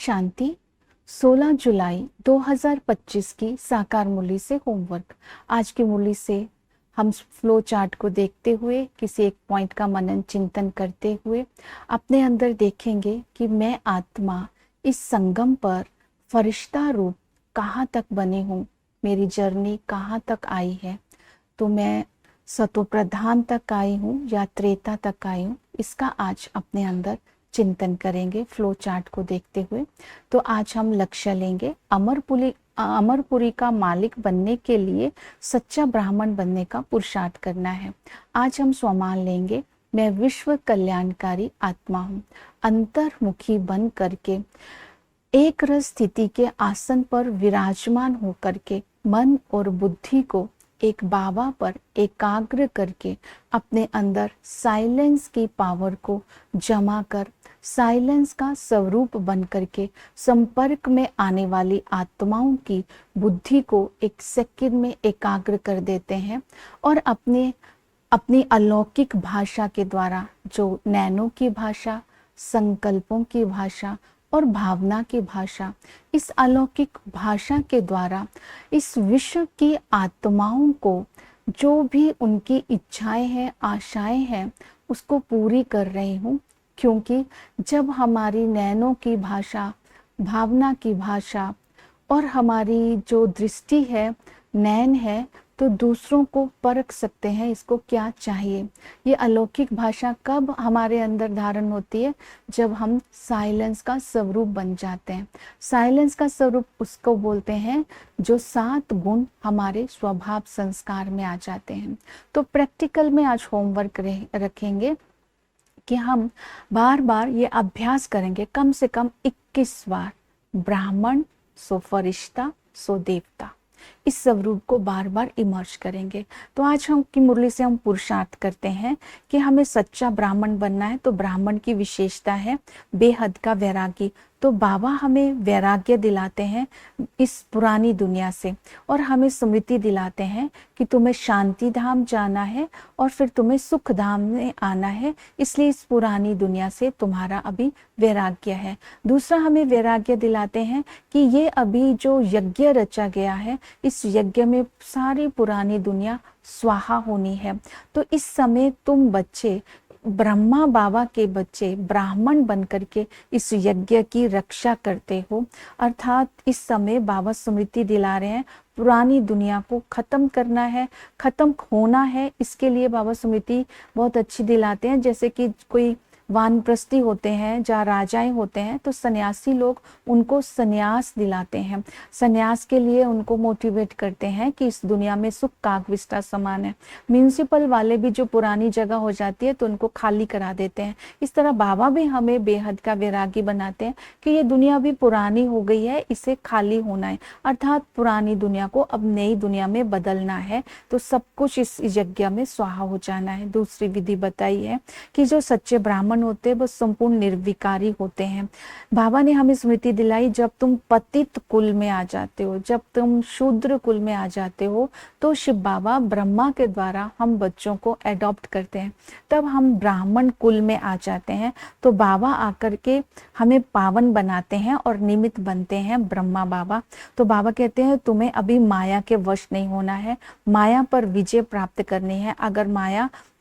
शांति। 16 जुलाई 2025 की साकार मुरली से होमवर्क। आज की मुरली से हम फ्लो चार्ट को देखते हुए किसी एक पॉइंट का मनन चिंतन करते हुए अपने अंदर देखेंगे कि मैं आत्मा इस संगम पर फरिश्ता रूप कहाँ तक बनी हूँ, मेरी जर्नी कहाँ तक आई है। तो मैं सतो प्रधान तक आई हूँ या त्रेता तक आई हूँ, इसका आज अपने अंदर चिंतन करेंगे फ्लो चार्ट को देखते हुए। तो आज हम लक्ष्य लेंगे अमरपुरी का मालिक बनने के लिए सच्चा ब्राह्मण बनने का पुरुषार्थ करना है। आज हम स्वमान लेंगे, मैं विश्व कल्याणकारी आत्मा हूँ। अंतर्मुखी बन करके एक रस स्थिति के आसन पर विराजमान होकर के मन और बुद्धि को एक बाबा पर एकाग्र करके अपने अंदर साइलेंस की पावर को जमा कर साइलेंस का स्वरूप बन करके संपर्क में आने वाली आत्माओं की बुद्धि को एक सेकंड में एकाग्र कर देते हैं और अपनी अलौकिक भाषा के द्वारा, जो नैनों की भाषा, संकल्पों की भाषा और भावना की भाषा, इस अलौकिक भाषा के द्वारा इस विश्व की आत्माओं को जो भी उनकी इच्छाएं हैं, आशाएं हैं, उसको पूरी कर रही हूँ। क्योंकि जब हमारी नैनों की भाषा, भावना की भाषा और हमारी जो दृष्टि है, नैन है, तो दूसरों को परख सकते हैं इसको क्या चाहिए। ये अलौकिक भाषा कब हमारे अंदर धारण होती है? जब हम साइलेंस का स्वरूप बन जाते हैं। साइलेंस का स्वरूप उसको बोलते हैं जो 7 गुण हमारे स्वभाव संस्कार में आ जाते हैं। तो प्रैक्टिकल में आज होमवर्क रखेंगे कि हम बार बार ये अभ्यास करेंगे, कम से कम 21 बार, ब्राह्मण सो फरिश्ता सो देवता, इस स्वरूप को बार बार इमर्ज करेंगे। तो आज हम की मुरली से हम पुरुषार्थ करते हैं कि हमें सच्चा ब्राह्मण बनना है। तो ब्राह्मण की विशेषता है बेहद का वैरागी। तो बाबा हमें वैराग्य दिलाते हैं इस पुरानी दुनिया से और हमें स्मृति दिलाते हैं कि तुम्हें शांति धाम जाना है और फिर तुम्हें सुख धाम में आना है, इसलिए इस पुरानी दुनिया से तुम्हारा अभी वैराग्य है। दूसरा, हमें वैराग्य दिलाते हैं कि ये अभी जो यज्ञ रचा गया है, इस यज्ञ में सारी पुरानी दुनिया स्वाहा होनी है। तो इस समय तुम बच्चे, ब्रह्मा बाबा के बच्चे, ब्राह्मण बन करके इस यज्ञ की रक्षा करते हो। अर्थात इस समय बाबा स्मृति दिला रहे हैं, पुरानी दुनिया को खत्म करना है, खत्म होना है। इसके लिए बाबा स्मृति बहुत अच्छी दिलाते हैं। जैसे कि कोई वानप्रस्थी होते हैं, जहाँ राजाएं होते हैं, तो सन्यासी लोग उनको सन्यास दिलाते हैं। सन्यास के लिए उनको मोटिवेट करते हैं कि इस दुनिया में सुख कागविष्टा समान है। म्यूनिसिपल वाले भी जो पुरानी जगह हो जाती है तो उनको खाली करा देते हैं। इस तरह बाबा भी हमें बेहद का वैरागी बनाते हैं कि ये दुनिया भी पुरानी हो गई है, इसे खाली होना है। अर्थात पुरानी दुनिया को अब नई दुनिया में बदलना है। तो सब कुछ इस यज्ञ में स्वाहा हो जाना है। दूसरी विधि बताई है कि जो सच्चे ब्राह्मण होते हैं वो संपूर्ण निर्विकारी होते हैं। बाबा ने हमें स्मृति दिलाई, जब तुम पतित कुल में आ जाते हो, जब तुम शूद्र कुल में आ जाते हो, तो शिव बाबा ब्रह्मा के द्वारा हम बच्चों को एडॉप्ट करते हैं। तब हम ब्राह्मण कुल में आ जाते हैं। तो बाबा आकर के हमें पावन बनाते हैं और निमित्त बनते हैं ब्रह्मा बाबा। तो बाबा कहते हैं तुम्हें अभी माया के वश नहीं होना है, माया पर विजय प्राप्त करनी है। अगर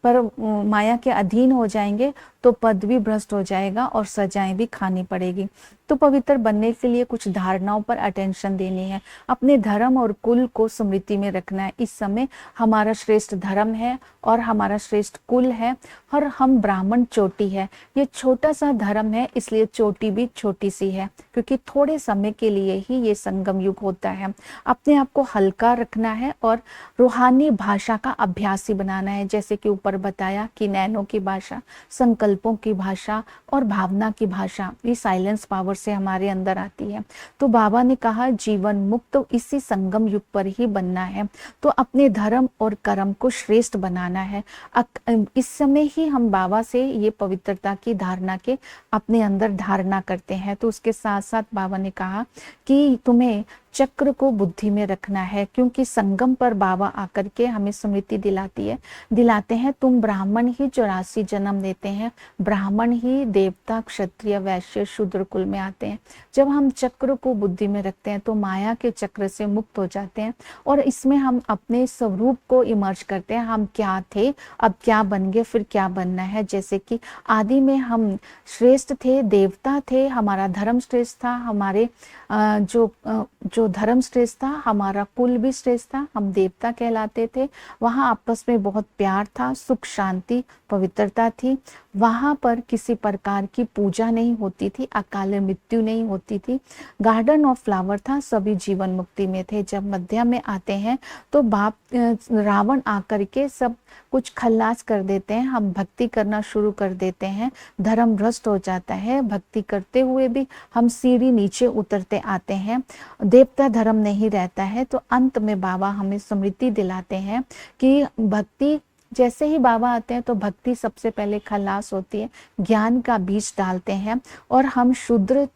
माया के अधीन हो जाएंगे तो पद भी भ्रष्ट हो जाएगा और सजाएं भी खानी पड़ेगी। तो पवित्र बनने के लिए कुछ धारणाओं पर अटेंशन देनी है, अपने धर्म और कुल को स्मृति में रखना है। इस समय हमारा श्रेष्ठ धर्म है और हमारा श्रेष्ठ कुल है और हम ब्राह्मण चोटी है। ये छोटा सा धर्म है, इसलिए चोटी भी छोटी सी है, क्योंकि थोड़े समय के लिए ही ये संगम युग होता है। अपने आप को हल्का रखना है और रूहानी भाषा का अभ्यासी बनाना है। जैसे कि ऊपर बताया कि नैनों की भाषा, संकल्पों की भाषा और भावना की भाषा, ये साइलेंस पावर से हमारे अंदर आती है। तो बाबा ने कहा जीवन मुक्त तो इसी संगम युग पर ही बनना है। तो अपने धर्म और कर्म को श्रेष्ठ बनाना है। इस समय ही हम बाबा से ये पवित्रता की धारणा के अपने अंदर धारणा करते हैं। तो उसके साथ साथ बाबा ने कहा कि तुम्हें चक्र को बुद्धि में रखना है, क्योंकि संगम पर बाबा आकर के हमें स्मृति दिलाते हैं तुम ब्राह्मण ही 84 जन्म लेते हैं, ब्राह्मण ही देवता क्षत्रिय वैश्य शूद्र कुल में आते हैं। जब हम चक्र को बुद्धि में रखते हैं तो माया के चक्र से मुक्त हो जाते हैं और इसमें हम अपने स्वरूप को इमर्ज करते हैं। हम क्या थे, अब क्या बन गए, फिर क्या बनना है। जैसे कि आदि में हम श्रेष्ठ थे, देवता थे, हमारा धर्म श्रेष्ठ था, हमारे जो धर्म श्रेष्ठ था, हमारा कुल भी श्रेष्ठ था, हम देवता कहलाते थे। वहां आपस में बहुत प्यार था, सुख शांति पवित्रता थी। वहां पर किसी प्रकार की पूजा नहीं होती थी, अकाल मृत्यु नहीं होती थी। गार्डन ऑफ फ्लावर था, सभी जीवन मुक्ति में थे। जब मध्य में आते हैं तो बाप रावण आकर के सब कुछ खल्लास कर देते हैं। हम भक्ति करना शुरू कर देते हैं, धर्म भ्रष्ट हो जाता है। भक्ति करते हुए भी हम सीढ़ी नीचे उतरते आते हैं, देवता धर्म नहीं रहता है। तो अंत में बाबा हमें स्मृति दिलाते हैं कि भक्ति, जैसे ही बाबा आते हैं तो भक्ति सबसे पहले खल्लास होती है, ज्ञान का बीज डालते हैं और हम शूद्र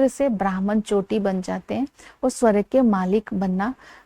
से ब्राह्मण चोटी बन जाते हैं और स्वर्ग के मालिक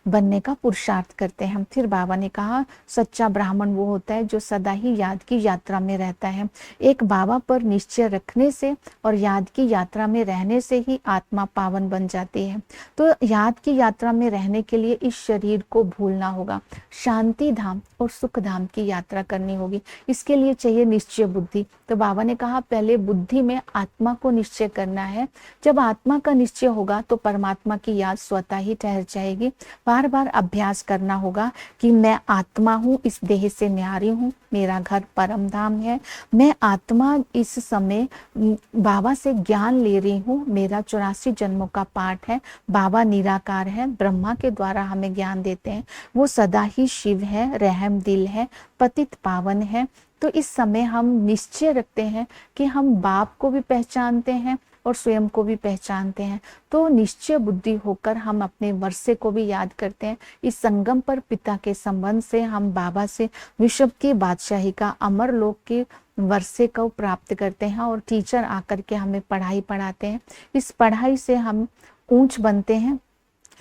बनने का पुरुषार्थ करते हैं। फिर बाबा ने कहा सच्चा ब्राह्मण वो होता है जो सदा ही याद की यात्रा में रहता है। एक बाबा पर निश्चय रखने से और याद की यात्रा में रहने से ही आत्मा पावन बन जाती है। तो याद की यात्रा में रहने के लिए इस शरीर को भूलना होगा, शांति धाम और सुख धाम की यात्रा करनी होगी। इसके लिए चाहिए निश्चय बुद्धि। तो बाबा ने कहा पहले बुद्धि में आत्मा को निश्चय करना है। जब आत्मा का निश्चय होगा तो परमात्मा की याद स्वतः ही ठहर जाएगी। बार बार अभ्यास करना होगा कि मैं आत्मा हूँ, इस देह से न्यारी हूँ, मेरा घर परम धाम है, मैं आत्मा इस समय बाबा से ज्ञान ले रही हूँ, मेरा 84 जन्मों का पाठ है। बाबा निराकार है, ब्रह्मा के द्वारा हमें ज्ञान देते हैं, वो सदा ही शिव है, रहम दिल है, पतित पावन है। तो इस समय हम निश्चय रखते हैं कि हम बाप को भी पहचानते हैं और स्वयं को भी पहचानते हैं। तो निश्चय बुद्धि होकर हम अपने वर्षे को भी याद करते हैं। इस संगम पर पिता के संबंध से हम बाबा से विश्व की बादशाही का, अमर लोक के वर्षे को प्राप्त करते हैं और टीचर आकर के हमें पढ़ाई पढ़ाते हैं। इस पढ़ाई से हम ऊंच बनते हैं।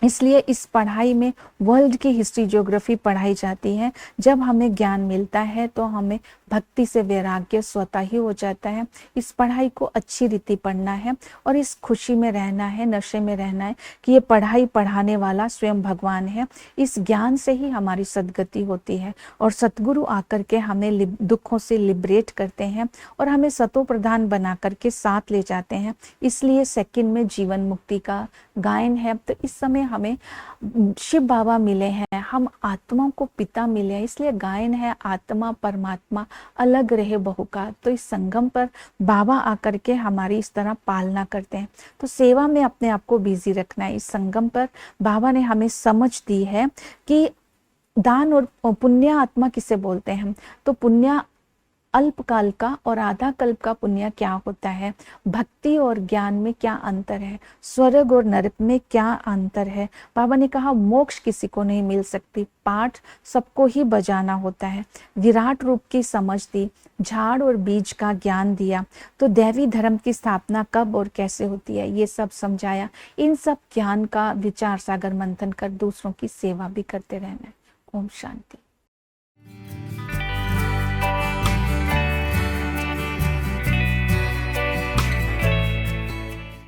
इसलिए इस पढ़ाई में वर्ल्ड की हिस्ट्री ज्योग्राफी पढ़ाई जाती है। जब हमें ज्ञान मिलता है तो हमें भक्ति से वैराग्य स्वतः ही हो जाता है। इस पढ़ाई को अच्छी रीति पढ़ना है और इस खुशी में रहना है, नशे में रहना है कि ये पढ़ाई पढ़ाने वाला स्वयं भगवान है। इस ज्ञान से ही हमारी सद्गति होती है और सतगुरु आकर के हमें दुखों से लिबरेट करते हैं और हमें सतो प्रधान बना करके साथ ले जाते हैं। इसलिए सेकंड में जीवन मुक्ति का गायन है। तो इस समय हमें शिव बाबा मिले हैं, हम आत्माओं को पिता मिले हैं, इसलिए गायन है आत्मा परमात्मा अलग रहे बहुकार। तो इस संगम पर बाबा आकर के हमारी इस तरह पालना करते हैं। तो सेवा में अपने आप को बिजी रखना है। इस संगम पर बाबा ने हमें समझ दी है कि दान और पुण्य आत्मा किसे बोलते हैं। तो पुण्य अल्पकाल का और आधा कल्प का पुण्य क्या होता है, भक्ति और ज्ञान में क्या अंतर है, स्वर्ग और नरक में क्या अंतर है। बाबा ने कहा मोक्ष किसी को नहीं मिल सकती, पाठ सबको ही बजाना होता है। विराट रूप की समझ दी, झाड़ और बीज का ज्ञान दिया। तो दैवी धर्म की स्थापना कब और कैसे होती है ये सब समझाया। इन सब ज्ञान का विचार सागर मंथन कर दूसरों की सेवा भी करते रहना है। ओम शांति।